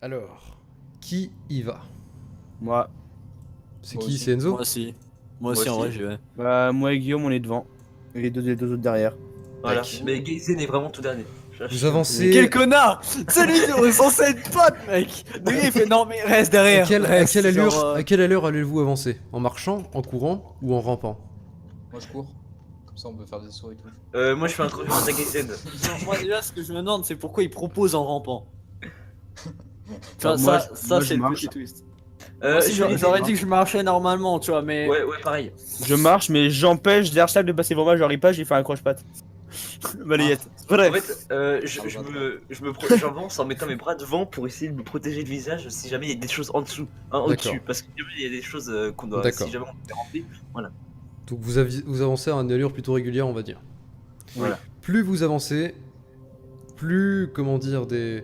Alors, qui y va? Moi. C'est Moi qui? aussi. C'est Enzo? Moi aussi. Moi aussi, en vrai, j'y vais. Bah, moi et Guillaume, on est devant. Et les deux autres derrière. Voilà. Mec. Mais Gayzen est vraiment tout dernier. Vous avancez. Quel connard! Celui qui est censé être pote, mec! Le gars, il fait non, mais reste derrière! À reste, quelle allure, genre, à quelle allure allez-vous avancer? En marchant, en courant ou en rampant? Moi je cours. Comme ça on peut faire des sauts et tout. Moi je fais un truc à Gayzen. Moi, déjà, ce que je me demande, c'est pourquoi il propose en rampant. Tu vois, Moi, ça je c'est le marche. petit twist. Euh, Si, j'aurais dit que je marchais normalement, tu vois, mais. Ouais, pareil. Je marche, mais j'empêche Dershak de passer devant moi, j'arrive pas, j'ai fait un croche-patte. Balayette. En Bref. fait, j'avance en mettant mes bras devant pour essayer de me protéger le visage si jamais il y a des choses en dessous, hein, au-dessus. D'accord. Parce qu'il y a des choses qu'on doit. D'accord. Si jamais on peut remplir. Donc vous avancez à une allure plutôt régulière, on va dire. Voilà. Plus vous avancez, plus, comment dire, des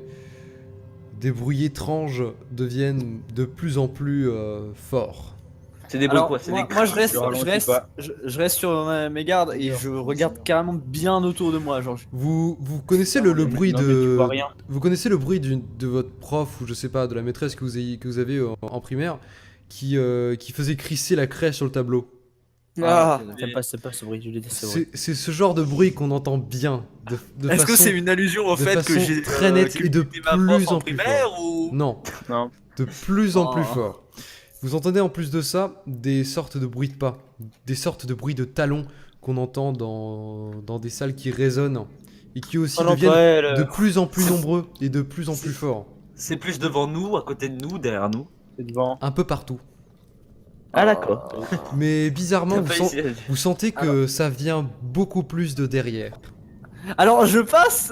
bruits étranges deviennent de plus en plus forts. C'est des bruits Alors, quoi, c'est moi, des. moi, je reste, Je ralentis pas. je reste sur mes gardes et je regarde carrément bien autour de moi, genre. Vous connaissez le bruit Non, mais tu de... vois rien. Vous connaissez le bruit de votre prof ou je sais pas, de la maîtresse que vous avez en primaire qui faisait crisser la craie sur le tableau. Ah, c'est pas ce bruit, je déteste ce bruit. C'est ce genre de bruit qu'on entend bien. Est-ce que c'est une allusion au de fait façon que j'ai très nette que et de j'étais ma plus prof en plus primaire ou Non, Non. de plus en plus Oh. fort. Vous entendez en plus de ça des sortes de bruits de pas, des sortes de bruits de talons qu'on entend dans des salles qui résonnent et qui aussi deviennent de plus en plus nombreux et de plus en plus forts. C'est plus devant nous, à côté de nous, derrière nous. C'est devant. Un peu partout. Ah d'accord. Mais bizarrement, T'as pas essayé. vous sentez que ça vient beaucoup plus de derrière. Alors je passe,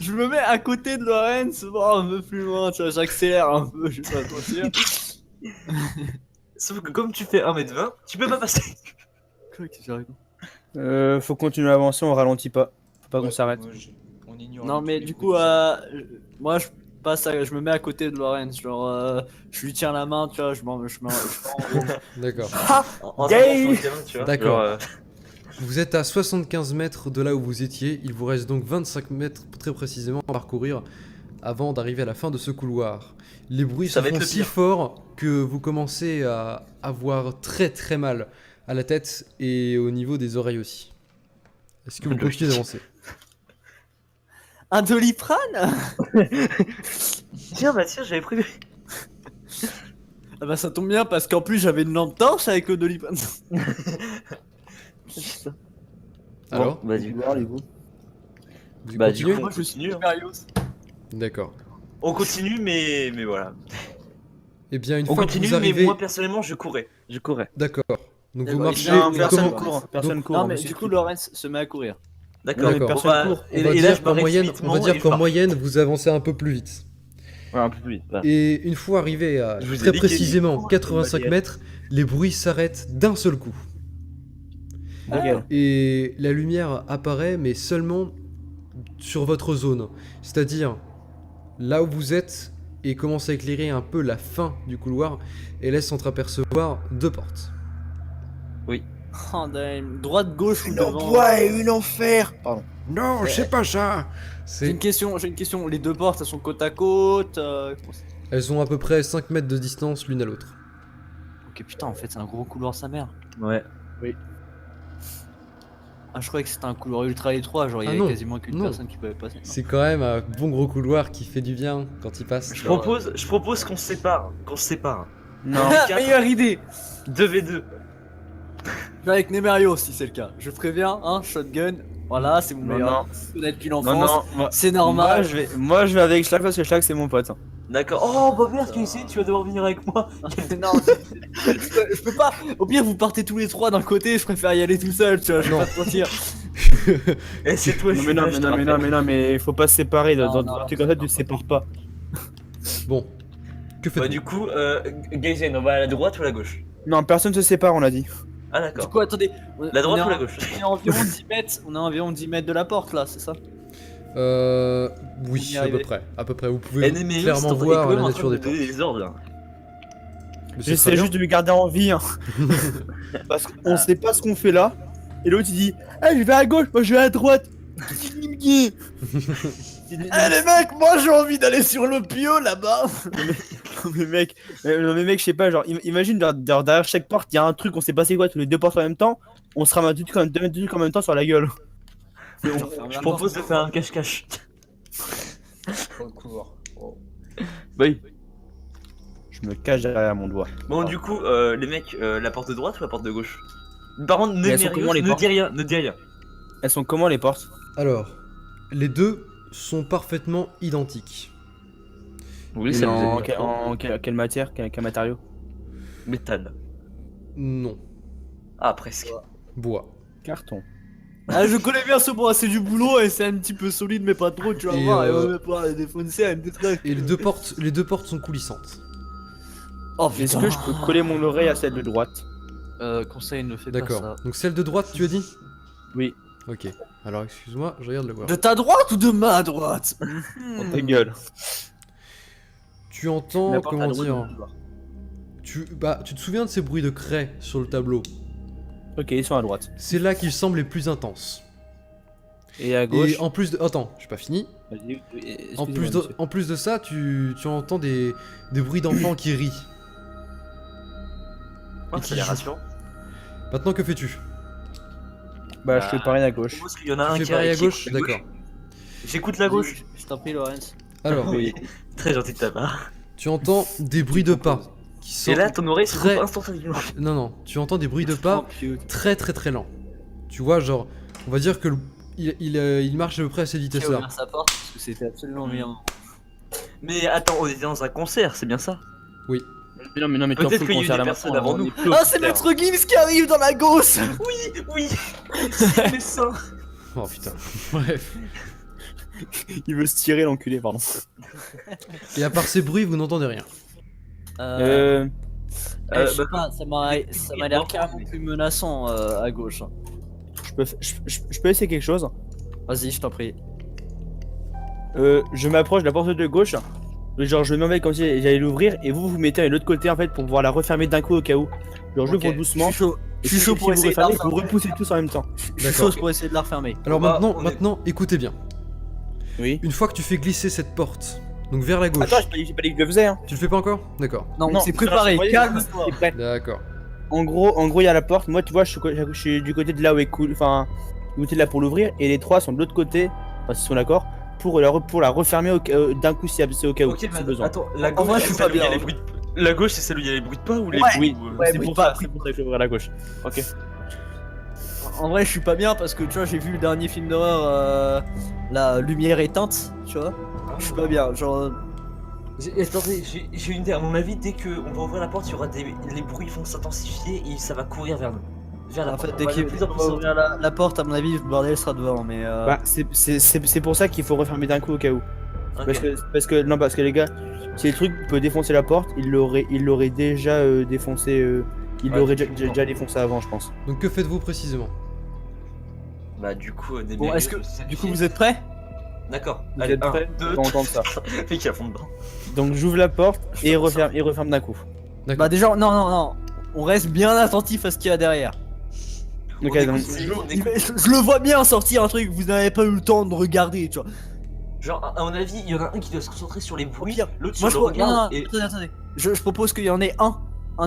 je me mets à côté de Lorenz, bon, un peu plus loin, tu vois, j'accélère un peu, je vais pas te mentir. Sauf que comme tu fais 1m20, tu peux pas passer. Quoi, qu'est-ce que j'arrive Faut continuer à avancer, on ralentit pas. Faut pas qu'on s'arrête. On ignore. Non tous mais les du bruits coup, de- moi je passe, je me mets à côté de Lorenz, genre, je lui tiens la main, tu vois, je m'en D'accord. En Gay. avançant, tu vois, D'accord. genre, Vous êtes à 75 mètres de là où vous étiez. Il vous reste donc 25 mètres très précisément à parcourir avant d'arriver à la fin de ce couloir. Les bruits Ça se va être font le si pire. forts que vous commencez à avoir très très mal à la tête et au niveau des oreilles aussi. Est-ce que vous Logique. continuez d'avancer? Un Doliprane. Tiens, bah tiens, j'avais prévu. Ah bah ça tombe bien parce qu'en plus j'avais une lampe torche avec le Doliprane. Alors, Bon, vas-y. vous Bah du continuez coup, moi je continue. hein. D'accord. On continue, mais voilà. Eh bien, une On fois que continue, vous arrivez... mais moi personnellement, je courais. D'accord. Donc vous D'accord, marchez... il y a un vous Personne commen- court. Personne court. Non mais du coup Lorenz se met à courir. D'accord. D'accord. personne court. On va Et là, dire je qu'en m'arrête moyenne, subitement on va dire et je qu'en marche. moyenne, vous avancez un peu plus vite. Ouais, un peu plus vite. voilà. Et une fois arrivé à Je vous ai très dit qu'il y a précisément des- 85 des mètres, les bruits s'arrêtent d'un seul coup. Ok. Et la lumière apparaît, mais seulement sur votre zone. C'est-à-dire là où vous êtes et commence à éclairer un peu la fin du couloir et laisse entreapercevoir deux portes. Oh damn. Droite, gauche ou Une devant. en bois et une en fer. Pardon. Non, c'est pas ça. J'ai une question, les deux portes elles sont côte à côte. Elles ont à peu près 5 mètres de distance l'une à l'autre. Ok putain en fait c'est un gros couloir sa mère. Ouais. Ah je croyais que c'était un couloir ultra étroit, genre il y Ah avait non, quasiment qu'une non. personne qui pouvait passer. C'est quand même un bon gros couloir qui fait du bien quand il passe. Je propose qu'on se sépare. Non. Ah, meilleure idée. 2v2. Je vais avec Nemerio si c'est le cas. Je préviens, hein, shotgun. Voilà, c'est mon Non, meilleur. On a depuis Non, l'enfance. non. C'est Moi normal. je vais avec Schlag parce que Schlag c'est mon pote. D'accord. Oh bah merde, Casey, tu vas devoir venir avec moi. Non, je peux pas. Au pire, vous partez tous les trois d'un côté. Je préfère y aller tout seul. Tu vois, je vais Non. pas te mentir. Et c'est toi, Non mais non, je mais te non, mais rappelle. non, mais non, mais faut pas se séparer. Non, Dans non, un truc comme ça, tu te sépares pas. Bon, que Bah faites-vous? du coup, Gayzen, on va à la droite ou à la gauche? Non, personne se sépare, on a dit. Ah Du d'accord. coup, attendez. La droite on ou est la en- gauche? On est à environ 10 mètres. On est à environ 10 mètres de la porte là, c'est ça? Oui, On y est à peu arrivé. près. À peu près. Vous pouvez NME, clairement voir la nature des portes. des ordres. Hein. Mais c'est très J'essaie bien. juste de lui garder en vie. Hein. Parce qu'on sait pas ce qu'on fait là. Et l'autre il dit: Ah, je vais à gauche, moi je vais à droite. Eh les mecs, moi j'ai envie d'aller sur le pio là-bas. Non mais mec, je sais pas, genre imagine genre, derrière chaque porte il y a un truc, on sait pas c'est quoi, tous les deux portes en même temps, on se ramasse deux trucs en même temps sur la gueule. Je propose de faire un cache-cache. Dans le couloir. Oh. Bah oui. Je me cache derrière mon doigt. Bon, du coup, les mecs, la porte de droite ou la porte de gauche? Par contre, Mais elles sont comment, les ne portes dis rien, ne dis rien. Elles sont comment les portes? Alors, les deux sont parfaitement identiques. Oui, C'est en quelle matière, quel matériau? Métal. Non. Ah, presque. Bois. Carton. Ah, je connais bien ce bois, c'est du boulot et c'est un petit peu solide, mais pas trop, tu vas Et, voir, et on va pouvoir les défoncer avec des trucs. Et les deux portes sont coulissantes. Oh Est-ce putain. que je peux coller mon oreille à celle de droite? Conseil, ne fais pas D'accord. ça. Donc celle de droite, tu as dit? Oui. Ok. Alors excuse-moi, je regarde le voir. De ta droite ou de ma droite? Ta gueule. Tu entends, La porte à comment droite dire... du couloir. Tu te souviens de ces bruits de craie sur le tableau? Ok, ils sont à droite. C'est là qu'ils semblent les plus intenses. Et à gauche. Et en plus de... Attends, j'ai pas fini. Vas-y, En plus de ça, tu entends des bruits d'enfants qui rient. Ah, Et ça qui a l'air jouent. rassurant. Maintenant, que fais-tu? Bah, je fais pareil à gauche. Je pense qu'il y en a un Tu fais qui pareil à écoute gauche? la D'accord. J'écoute la gauche. Je t'en prie, Lorenz. Alors, Oui, très gentil de ta part. tu entends des bruits de pas. Qui Et sont là, ton oreille se très- coupe instantanément. Non, tu entends des bruits de pas très lents. Tu vois, genre, on va dire que il marche à peu près à cette Qui a vitesse-là. ouvert sa porte parce que c'était absolument bien. Mais attends, on était dans un concert, c'est bien ça? Oui. Mais non, mais t'en Peut-être fous, qu'il y a eu concert des là personnes maintenant, avant on nous. est plus au Ah, c'est concert. Maître Gims qui arrive dans la gauche. Oui, c'est les seins. Oh putain. Bref. Il veut se tirer l'enculé, pardon. Et à part ces bruits, vous n'entendez rien. Je sais bah, pas, ça m'a l'air carrément plus menaçant à gauche. Je peux essayer quelque chose. Vas-y, je t'en prie. Je m'approche de la porte de gauche. Genre, je me mets comme si j'allais l'ouvrir et vous mettez à l'autre côté en fait pour pouvoir la refermer d'un coup au cas où. Genre, je l'ouvre Ok, doucement. Je suis chaud pour vous essayer de la refermez, vous refermer. repoussez tous en même temps. Je suis chaud pour essayer de la refermer. Alors Bah, maintenant, écoutez bien. Oui. Une fois que tu fais glisser cette porte, donc vers la gauche. Attends, j'ai pas dit que je le faisais. Hein. Tu le fais pas encore? D'accord. Non, Non, c'est préparé, c'est calme-toi. C'est prêt. D'accord. En gros, il y a la porte. Moi, tu vois, je suis du côté de là où est cool. Enfin, du côté de là pour l'ouvrir. Et les trois sont de l'autre côté. Enfin, s'ils sont d'accord. Pour la refermer d'un coup si c'est au cas où. Ok, si mais besoin. attends, la En gauche, vrai, je c'est suis celle pas où il y a bien, les bruits de... La gauche, c'est celle où il y a les bruits de pas ou les Ouais. bruits Ouais, c'est bruit pour de pas. ça qu'il faut ouvrir la gauche. Ok. En vrai, je suis pas bien parce que tu vois, j'ai vu le dernier film d'horreur, la lumière éteinte, tu vois. Je suis pas bien, genre. Attendez, j'ai une idée. À mon avis, dès qu'on va ouvrir la porte, il y aura les bruits vont s'intensifier et ça va courir vers nous. Vers la En fait, porte. dès On va qu'il de plus en plus va ouvrir la porte, à mon avis, le bordel sera devant, mais. Bah, c'est pour ça qu'il faut refermer d'un coup au cas où. Ok. Parce que les gars, si le truc peut défoncer la porte, il l'aurait déjà défoncé. Il Ouais, l'aurait effectivement. déjà défoncé avant, je pense. Donc que faites-vous précisément? Bah, du coup, des Bon, est-ce que. mérites, Du coup, vous êtes prêts? D'accord. Vous Allez, êtes prêts? 1, 2, On va entendre ça. Mec, il a fond dedans. Donc j'ouvre la porte et referme d'un coup. D'accord. Bah, déjà, non. On reste bien attentif à ce qu'il y a derrière. Ok, On donc écoute, on écoute. Je le vois bien sortir un truc, vous n'avez pas eu le temps de regarder, tu vois. Genre, à mon avis, il y en a un qui doit se concentrer sur les bruits, pire, l'autre Moi, sur je le regard. non, Et... attendez. Je propose qu'il y en ait un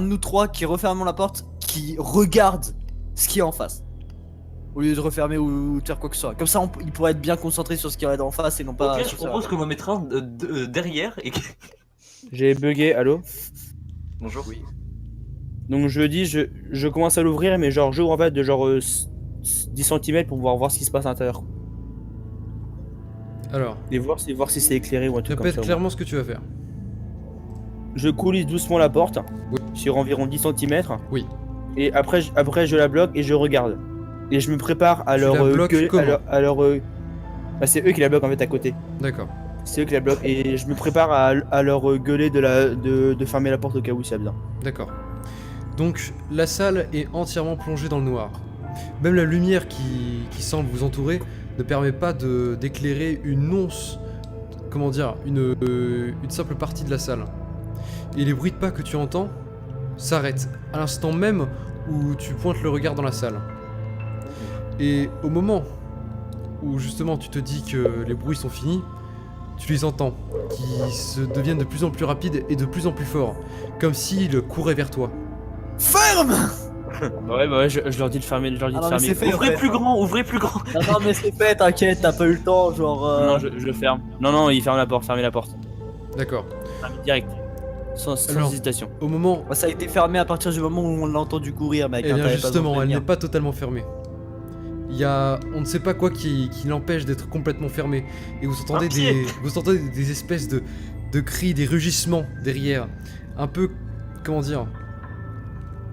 de nous trois qui referme la porte, qui regarde ce qu'il y a en face. Au lieu de refermer ou de faire quoi que ce soit. Comme ça, il pourrait être bien concentré sur ce qu'il y a en face et non pas. Ok, je sur ça. propose qu'on en mettre un derrière et que... j'ai bugué, allô? Bonjour. Oui. Donc je dis, je commence à l'ouvrir, mais genre j'ouvre en fait de genre 10 cm pour pouvoir voir ce qui se passe à l'intérieur. Alors, Et voir si c'est éclairé ou un truc comme répète ça. clairement ce que tu vas faire. Je coulisse doucement la porte, Oui. sur environ 10 cm. Oui. Et après je la bloque et je regarde. Et je me prépare à Tu leur la bloques gueuler- comment à leur bah, c'est eux qui la bloquent en fait à côté. D'accord. C'est eux qui la bloquent et je me prépare à leur gueuler de fermer la porte au cas où s'il y a besoin. D'accord. Donc la salle est entièrement plongée dans le noir. Même la lumière qui semble vous entourer ne permet pas d'éclairer une once, comment dire, une simple partie de la salle. Et les bruits de pas que tu entends s'arrêtent à l'instant même où tu pointes le regard dans la salle. Et au moment où justement tu te dis que les bruits sont finis, tu les entends, qui se deviennent de plus en plus rapides et de plus en plus forts, comme s'ils couraient vers toi. Ferme! Ouais, bah ouais, je leur dis de fermer, je leur dis Ah de non, mais fermer. c'est fait. Ouvrez ouais. plus grand, ouvrez plus grand. Non, mais c'est fait, t'inquiète, t'as pas eu le temps, genre. Non, je ferme. Non, il ferme la porte, fermez la porte. D'accord. Fermez direct. Sans Alors, hésitation. Au moment... Bah, ça a été fermé à partir du moment où on l'a entendu courir, mec. Eh hein, bien t'avais pas besoin de justement, elle prévenir. n'est pas totalement fermée. Il y a... On ne sait pas quoi qui l'empêche d'être complètement fermée. Et vous entendez Un pied. Vous entendez des espèces de cris, des rugissements derrière. Un peu... Comment dire?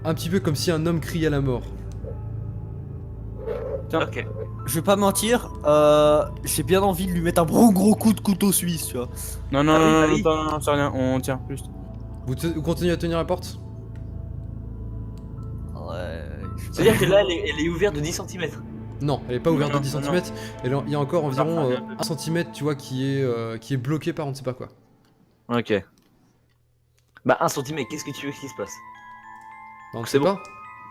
Un petit peu comme si un homme criait à la mort. Ok. Je vais pas mentir, j'ai bien envie de lui mettre un gros coup de couteau suisse, tu vois. Non, Ah oui. non, c'est rien, on tient juste. Vous continuez à tenir la porte? Ouais. C'est-à-dire que là, elle est ouverte de 10 cm. Non, elle est pas ouverte Non, de 10 non, cm. Il y a encore environ fermée un 1 cm, tu vois, qui est bloqué par on ne sait pas quoi. Ok. Bah 1 cm, qu'est-ce que tu veux qu'il se passe? Non, on ne C'est sait bon. pas.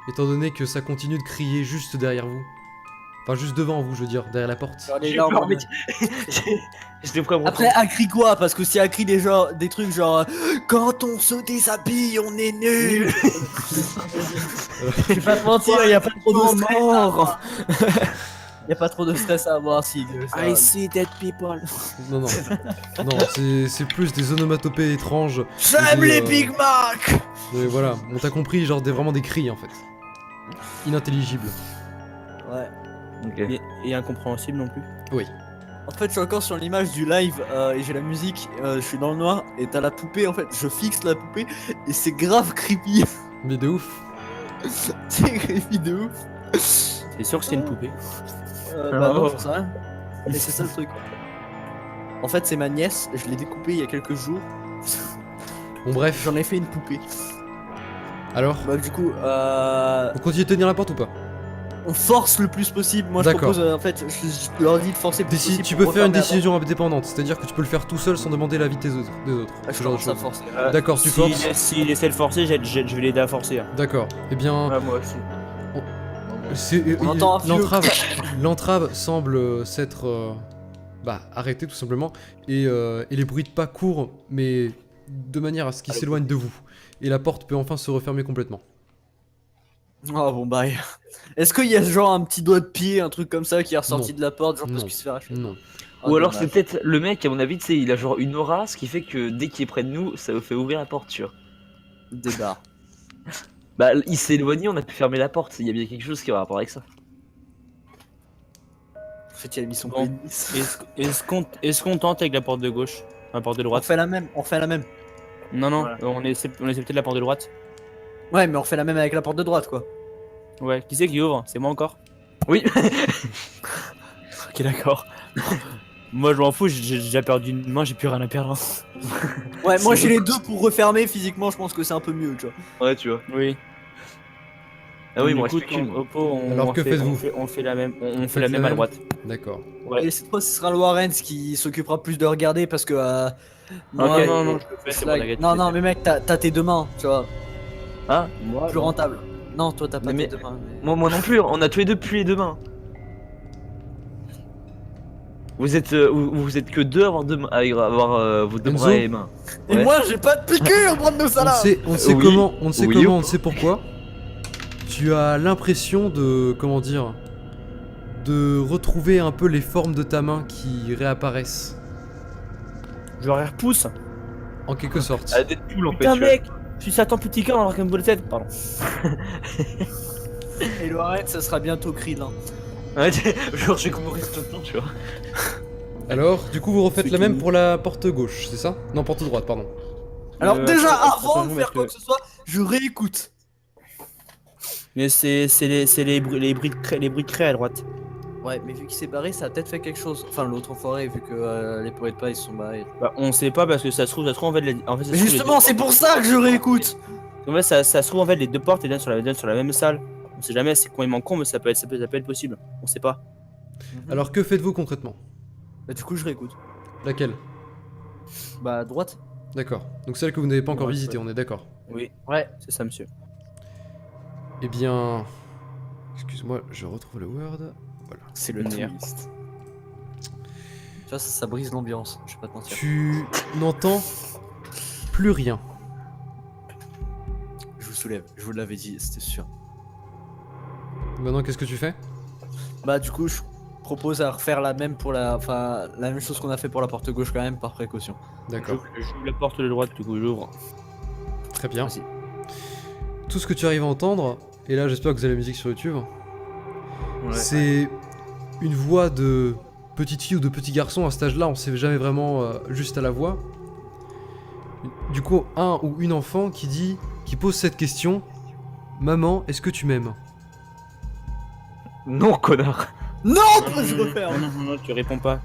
Étant donné que ça continue de crier juste derrière vous. Enfin, juste devant vous, je veux dire, derrière la porte. Genre, les J'ai larmes, peur, mec. J'étais prêt à me Après, elle crie quoi? Parce que si elle crie des trucs genre quand on se déshabille, on est nul. Je vais pas te mentir, y a pas trop de stress. mort. Y a pas trop de stress à avoir si. I see dead people. Non, non. Non, c'est plus des onomatopées étranges. J'aime Des, les euh, Big Mac. Voilà, on t'a compris, genre vraiment des cris en fait. Inintelligibles. Ouais. Ok. Et incompréhensible non plus. Oui. En fait, je suis encore sur l'image du live et j'ai la musique. Je suis dans le noir et t'as la poupée. En fait, je fixe la poupée et c'est grave creepy. Mais de ouf. C'est creepy de ouf. T'es sûr que c'est une poupée? Bah non, j'en sais rien. Mais c'est ça le truc. En fait, c'est ma nièce. Je l'ai découpée il y a quelques jours. Bon, bref. J'en ai fait une poupée. Alors, Bah du coup, on continue de tenir la porte ou pas? on force le plus possible. Moi, je D'accord. propose, en fait, je leur dis de forcer le plus possible. Tu pour peux faire une refermer la décision indépendante, c'est-à-dire que tu peux le faire tout seul sans demander l'avis des autres. porte. Je Ce genre de commence à choses. forcer. D'accord, tu forces. S'il essaie de forcer, je vais l'aider à forcer. Hein. D'accord. Eh bien, Ouais, moi aussi. On entend un vieux l'entrave semble s'être arrêtée tout simplement et les bruits de pas courent, mais de manière à ce qu'ils s'éloignent de vous. Et la porte peut enfin se refermer complètement. Oh bon bah. Est-ce qu'il y a genre un petit doigt de pied, un truc comme ça qui est ressorti Non. de la porte, genre parce Non. qu'il se fait arracher? Non. Oh, Ou alors dommage. c'est peut-être le mec, à mon avis, tu sais, il a genre une aura, ce qui fait que dès qu'il est près de nous, ça fait ouvrir la porte, tu vois. Des barres. Bah il s'est éloigné, on a pu fermer la porte, il y a bien quelque chose qui a rapport avec ça. En fait, il a mis son Bon. pénis. Est-ce qu'on tente avec la porte de gauche? La porte de On droite? fait la même, on fait la même. Non, Voilà. on essaie peut-être la porte de droite. Ouais, mais on fait la même avec la porte de droite, quoi. Ouais, qui c'est qui ouvre? C'est moi encore? Oui. Ok, d'accord. Moi je m'en fous, j'ai déjà perdu une main, j'ai plus rien à perdre. Ouais, moi j'ai les deux pour refermer. Physiquement, je pense que c'est un peu mieux, tu vois. Ouais, tu vois. Oui. Ah oui, Du moi coup, respecte une. Alors, que faites-vous? On fait la même, on fait faites la la même à même droite. D'accord. Ouais. Et cette fois, ce sera Lorenz qui s'occupera plus de regarder parce que. Non, moi, non, je le fais, c'est bon, t'inquiète. non, mais mec, t'as tes deux mains, tu vois. Ah, Moi, Plus rentable. Non, toi, t'as pas Mais- tes deux mains. mais- moi non plus, on a tous les deux plus les deux mains. Vous êtes que deux à avoir deux mains, à avoir vos deux Enzo bras et mains. Et Ouais. moi, j'ai pas de piqûre, bande de On salades. ne sait Oui. comment, on ne sait Oui comment, ou on ne sait pourquoi. Tu as l'impression de, comment dire, de retrouver un peu les formes de ta main qui réapparaissent, je leur repousse. en quelque sorte. Ah, Deadpool en fait. Putain, tu vois. mec, je suis Satan petit cœur alors qu'un bol de tête. Pardon. Et Lorenz, ça sera bientôt Creed. Hein. Ouais, genre je vais mourir maintenant, tu vois. Alors, du coup, vous refaites C'est la même qui pour la porte gauche, c'est ça? Non, porte droite, pardon. Alors, déjà, attends, avant de faire quoi que ce soit, je réécoute. Mais c'est les bruits de craie à droite. Ouais, mais vu qu'il s'est barré, ça a peut-être fait quelque chose. Enfin, l'autre enfoiré, vu que les poètes pas, ils se sont barrés. Bah, on sait pas parce que ça se trouve en fait, en fait ça Mais se trouve, justement, c'est pour ça que je réécoute. En fait, ça se trouve en fait les deux portes elles donnent sur la même salle. On sait jamais, c'est complètement con, mais ça peut être possible. On sait pas. Alors, que faites-vous concrètement? Bah, du coup, je réécoute. Laquelle? Bah, droite. D'accord. Donc celle que vous n'avez pas encore Ouais, visitée, ouais. on est d'accord. Oui, Ouais. c'est ça, monsieur. Eh bien... Excuse-moi, je retrouve le Word. Voilà. C'est le Merde. twist. vois, ça brise l'ambiance, je vais pas te mentir. Tu n'entends plus rien. Je vous soulève, je vous l'avais dit, c'était sûr. Maintenant, qu'est-ce que tu fais? Bah du coup, je propose à refaire la même pour la même chose qu'on a fait pour la porte gauche quand même, par précaution. D'accord, J'ouvre la porte de droite, du coup j'ouvre. très bien. Vas-y. Tout ce que tu arrives à entendre, et là j'espère que vous avez la musique sur YouTube, c'est une voix de petite fille ou de petit garçon. À cet âge-là, on sait jamais vraiment juste à la voix. Du coup, un ou une enfant qui pose cette question: Maman, est-ce que tu m'aimes? Non, connard. Non, je refais. Non, tu réponds pas.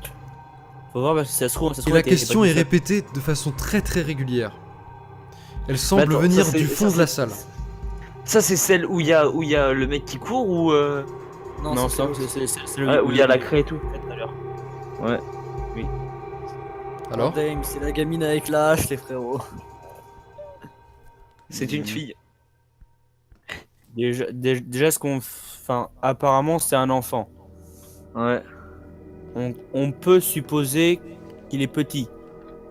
Faut voir parce que ça se trouve. Et la question est répétée de façon très très régulière. Elle semble attends, venir ça, c'est- du fond ça, de la c'est- salle. Ça, c'est celle où il y a le mec qui court ou Non, c'est c'est le. ah, où il y a la craie et tout. Tout à l'heure. Alors? Damn, c'est la gamine avec la hache, les frérots. C'est une fille. Déjà, ce qu'on. Enfin, apparemment, c'est un enfant. Ouais. On peut supposer qu'il est petit.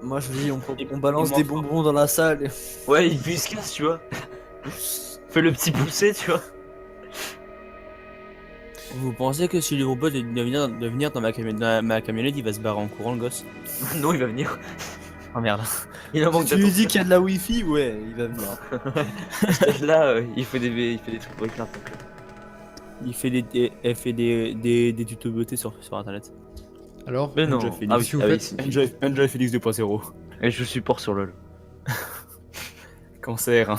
Moi je vous dis, on balance des bonbons dans la salle. Ouais, il se casse, tu vois. Fais le petit poussé, tu vois. Vous pensez que si je lui propose de venir dans ma camionnette, il va se barrer en courant, le gosse? Non, il va venir. Oh merde. Il en manque Tu lui dis qu'il y a de la wifi, ouais, il va venir. là, il fait des trucs pour éclairer. Elle fait des tutos beauté sur internet. Alors? Mais non. Enjoy Phoenix. Ah oui, Qu'est-ce que vous ah oui, faites? c'est- Enjoy Phoenix 2.0. Et je supporte sur LoL. Cancer. Hein.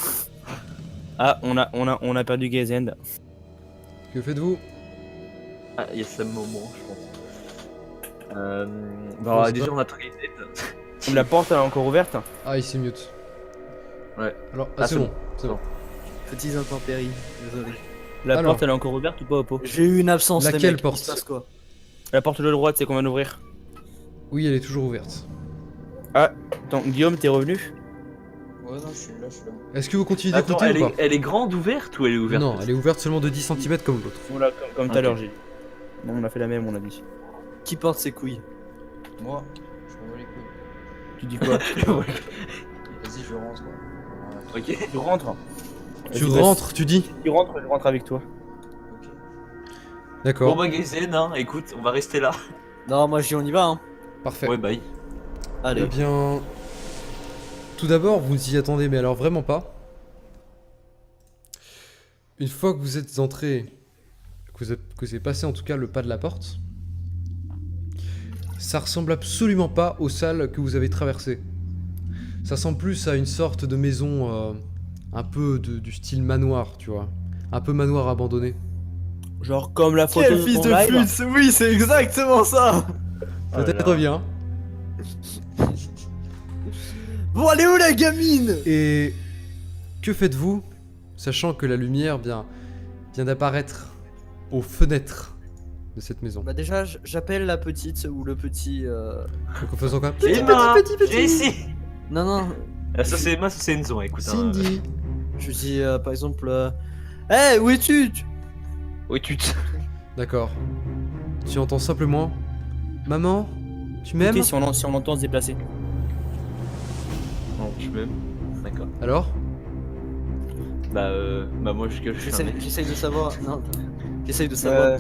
Ah, on a perdu Gazend. Que faites-vous? Ah, il y a ce moment, je pense. Bon, c'est Déjà, pas- on a tout les La porte elle est encore ouverte. Ah, il s'est mute. Ouais. Alors, Ah, c'est c'est bon, bon. c'est bon. Petites intempéries, désolé. La Alors. porte elle est encore ouverte ou pas, Oppo? J'ai eu une absence, les Laquelle mecs, porte? il se passe quoi? La porte de droite, c'est qu'on vient d'ouvrir. Oui, elle est toujours ouverte. Attends, Guillaume, t'es revenu? Ouais, non, je suis là. Est-ce que vous continuez Attends, d'écouter ou pas? elle est grande ouverte ou elle est ouverte? Non, elle est ouverte seulement de 10 cm comme l'autre. Voilà, comme tout à Ok. l'heure, j'ai. Bon, on a fait la même, on a dit. Qui porte ses couilles? Moi, je me bats les couilles. Tu dis quoi? Vas-y, je rentre. Ok. Tu rentres. Tu Vas-y, rentres, tu dis? Tu rentres, je rentre avec toi. Ok. D'accord, Bon bah Gazen, hein, écoute, on va rester là. Non, moi je dis on y va, hein. parfait. Ouais, bye. Eh Allez. bien, tout d'abord, vous n'y attendez, mais alors vraiment pas. Une fois que vous êtes entré, que vous avez passé en tout cas le pas de la porte, ça ressemble absolument pas aux salles que vous avez traversées. Ça ressemble plus à une sorte de maison un peu du style manoir, tu vois. Un peu manoir abandonné. Genre comme la photo Quel de fils ton de live. pute! Oui, c'est exactement ça! Peut-être bien. Bon, elle est où la gamine? Et que faites-vous, sachant que la lumière vient d'apparaître aux fenêtres de cette maison? Bah déjà, j'appelle la petite ou le petit... Donc en faisant quoi? Emma, petit. viens ici. Non, non, Ah, ça c'est Emma, ça c'est Enzo, écoute. hein. Cindy. je dis par exemple... Hey, où es-tu? Oui, tu te... D'accord. Tu entends simplement: Maman, tu m'aimes? Ok, si on entend se déplacer. Non, je m'aime. D'accord. Alors? Bah moi je fermé. J'essaye de savoir... Non, j'essaye de savoir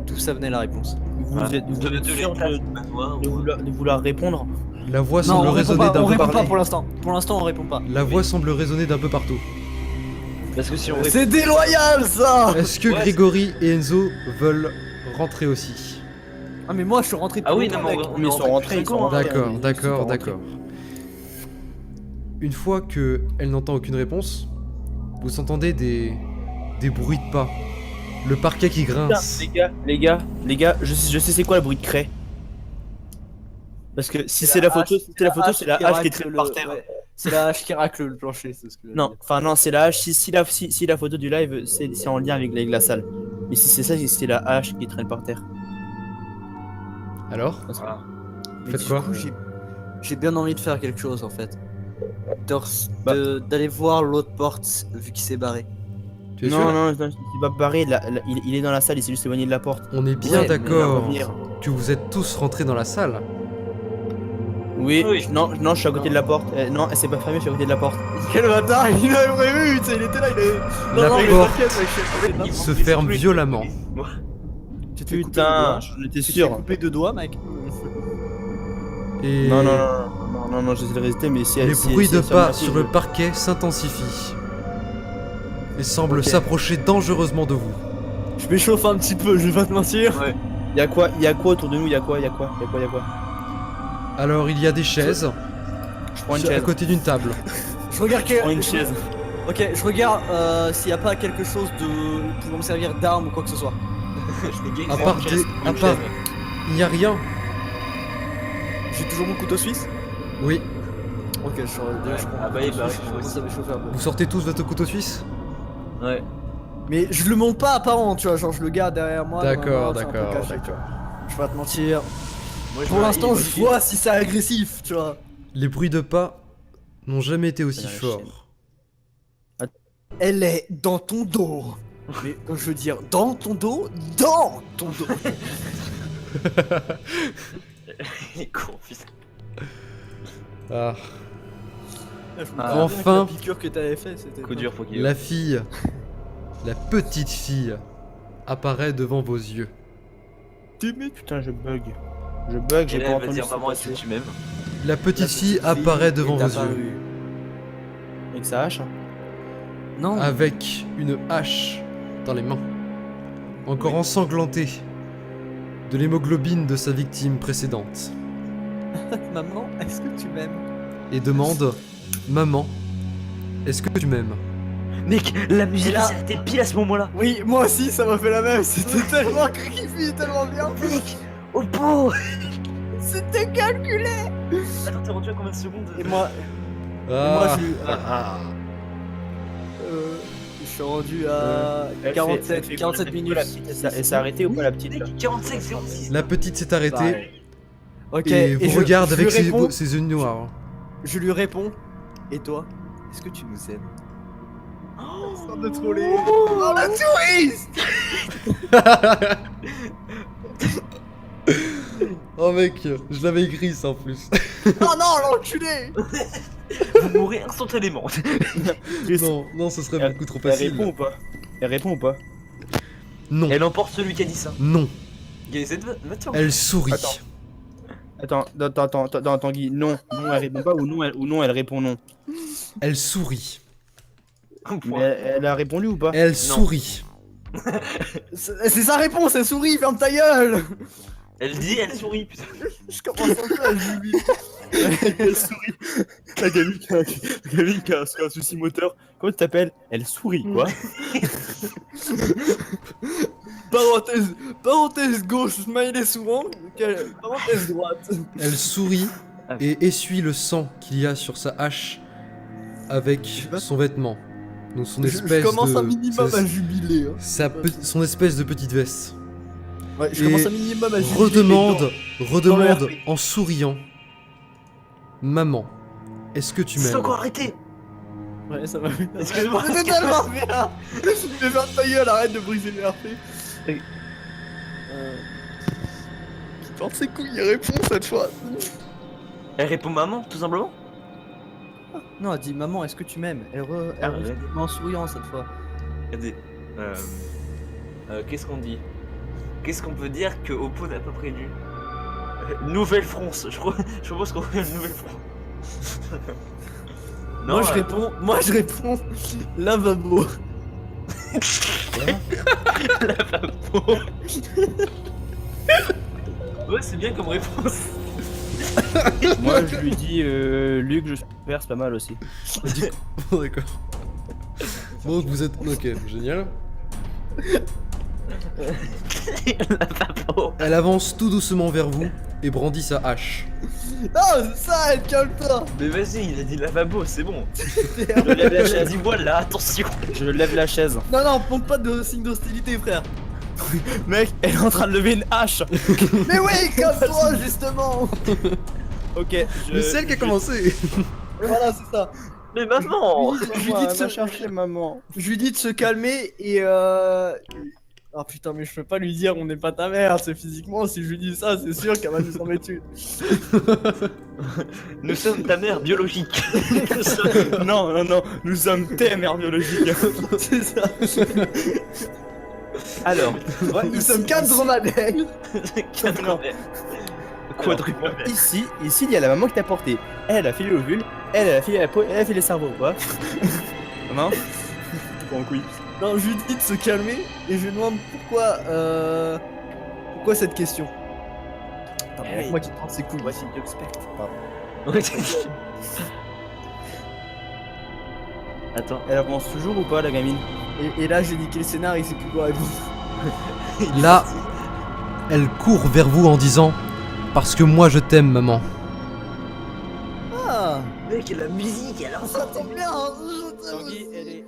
d'où ça venait la réponse. Vous Voilà. êtes, vous De êtes sûr l'étage du manoir, ou- de vouloir répondre? La voix Non, semble on répond résonner pas, d'un on peu répond partout. pas pour l'instant. Pour l'instant, on répond pas. La voix semble résonner d'un peu partout. Parce que si on répond... C'est déloyal ça! Est-ce que Ouais, Grégory et Enzo veulent rentrer aussi? Ah mais moi je suis rentré Ah oui, depuis non, mais longtemps, on Ils est sont rentrés rentrés, depuis 5 ans, hein. D'accord, ils d'accord, sont pas d'accord. Une fois que elle n'entend aucune réponse, vous entendez des bruits de pas. Le parquet qui grince. Les gars, je sais c'est quoi le bruit de craie. Parce que si c'est la photo, c'est la hache qui traîne par terre. ouais. C'est la hache qui racle le plancher, c'est ce que Non, enfin non, c'est la hache. Si la photo du live, c'est en lien avec la salle. Mais si c'est ça, c'est la hache qui traîne par terre. Alors? Voilà. Mais Faites du quoi? coup, j'ai bien envie de faire quelque chose en fait. Bah. D'aller voir l'autre porte vu qu'il s'est barré. Tu es sûr? Non, il s'est pas barré. Il est dans la salle. Il s'est juste éloigné de la porte. On est bien Ouais, mais d'accord revenir. que vous êtes tous rentrés dans la salle. Oui, Oui. non, je suis à côté de la porte. Non, elle s'est pas fermée, je suis à côté de la porte. Quel bâtard, il avait prévu, tu sais, il était là, il avait. La non, mais porte t'inquiète, mec, je suis à côté de la Ils se vont ferme tous les- violemment. Moi. Tu t'es coupé deux Putain, doigts. j'en étais Tu t'es sûr. coupé deux doigts, mec. Et Non, j'essaie de résister, mais si elle. les si- bruits si de elle ferme pas la sur porte, le parquet s'intensifient et semblent Ok. s'approcher dangereusement de vous. Je m'échauffe un petit peu, je vais pas te mentir. Ouais. Y'a quoi autour de nous? Y'a quoi? Alors il y a des chaises Je prends une à chaise. côté d'une table. Je regarde Je prends une chaise. Ok, je regarde s'il y a pas quelque chose de pouvant me servir d'arme ou quoi que ce soit. À part il n'y a rien. J'ai toujours mon couteau suisse. Oui. Ok, je prends Ah bah, le il couteau va suisse, je commence à m'échauffer un peu. Vous sortez tous votre couteau suisse? Ouais. Mais je le monte pas apparent, tu vois, genre je le garde derrière moi. D'accord, dans ma main, c'est un peu d'accord, caché, tu d'accord. vois. Je vais pas te mentir. Moi, Pour l'instant, je vois si c'est agressif, tu vois. Les bruits de pas n'ont jamais été aussi Ça a la forts. Elle est dans ton dos. Mais quand je veux dire dans ton dos, dos. Il est con, putain. Ah. Je me Ah. rappelle Enfin. que la piqûre que t'avais fait, c'était. Coup dur, faut qu'il. La fille, la petite fille, apparaît devant vos yeux. Putain, je bug, j'ai Et pas là, elle va entendu dire ce qui maman, s'est est-ce que passé. tu m'aimes? La petite fille apparaît devant vos yeux Avec sa hache. Non. avec une hache dans les mains, encore ensanglantée de l'hémoglobine de sa victime précédente, Maman, est-ce que tu m'aimes? et demande: Maman, est-ce que tu m'aimes? Mec, la musique Et là- s'est arrêtée pile à ce moment-là. Oui, moi aussi, ça m'a fait la même. C'était tellement creepy, tellement bien. Oh beau. C'était calculé. Attends, t'es rendu à combien de secondes? Et moi, Ah, je suis rendu à 47 minutes. Elle s'est arrêtée ou pas la petite là? Mec, 45, 06. La petite s'est arrêtée Ok, et vous regarde je avec lui réponds, ses yeux noirs. je lui réponds. Et toi, est-ce que tu nous aimes? Sans de troller. Oh la touriste. Oh mec, je l'avais écrit ça en plus. Oh non, l'enculé. Vous mourrez instantanément. Non, ce serait beaucoup trop facile. Elle répond ou pas? Non, Elle emporte celui qui a dit ça. non, Gaze, va-t'en. elle sourit. Attends. Attends, Guy. Non, elle répond pas ou non, elle répond non. Elle sourit. Un point. Mais elle a répondu ou pas? Elle sourit. C'est sa réponse, elle sourit, ferme ta gueule. Elle dit, elle sourit, putain. Je commence un peu à jubiler. Elle sourit. La gamine qui a un souci moteur. Comment tu t'appelles? Elle sourit quoi? Parenthèse gauche, smiley souvent. Parenthèse droite. Elle sourit et essuie le sang qu'il y a sur sa hache avec son vêtement. Donc son Je espèce commence de... un minimum à jubiler. Hein. son espèce de petite veste. Ouais, je Et commence un minimum à jubiler. redemande RP. en souriant: Maman, est-ce que tu C'est m'aimes? encore arrêté. Ouais, ça m'a fait. Excuse-moi. C'était tellement bien. Mais ferme ta gueule, arrête de briser les RP. Oui. Qui porte ses couilles, il répond cette fois. Elle répond maman, tout simplement. Non, elle dit maman, est-ce que tu m'aimes? Elle ouais. répond en souriant cette fois. Regardez. Qu'est-ce qu'on dit? Qu'est-ce qu'on peut dire que Oppo n'a pas prévu? Nouvelle France. Je propose qu'on fait une nouvelle France. Moi je réponds lavabo. Lavabo. Ouais, c'est bien comme réponse. Moi je lui dis Luc, je perds, c'est pas mal aussi. Bon, d'accord. Bon, vous êtes... Ok, génial. Lavabo. Elle avance tout doucement vers vous et brandit sa hache. Non, c'est ça, elle calme-toi. Mais vas-y, il a dit lavabo, c'est bon. Je lève la Il a chaise. dit voilà, attention. Je lève la chaise. Non, non, montre pas de signe d'hostilité, frère. Mec, elle est en train de lever une hache. Mais oui, comme toi, justement. Ok, Mais c'est elle qui a commencé. Voilà, c'est ça. Mais maman. Je lui dis de se chercher maman. Je lui dis de se calmer et Ah putain, mais je peux pas lui dire on n'est pas ta mère, c'est physiquement, si je lui dis ça, c'est sûr qu'elle va nous en mettre une. Nous sommes ta mère biologique. Non, non, non, nous sommes tes mères biologiques. C'est ça. Alors, Nous sommes 4 dromadaires. Quadruple. ici, il y a la maman qui t'a porté. Elle a fait l'ovule, elle a fait la peau, elle a fait les cerveaux, quoi. Non. Bon, couille. Non, je lui dis de se calmer et je lui demande pourquoi cette question. Attends, mais avec moi qui pense c'est cool. Voici le spectre. Attends. Elle avance toujours ou pas, la gamine? Et là j'ai niqué le scénar, il sait plus quoi répondre. Là, elle court vers vous en disant « Parce que moi je t'aime, maman. Ah, Mec, la musique, elle a ça tombe bien. Tanguy, elle est...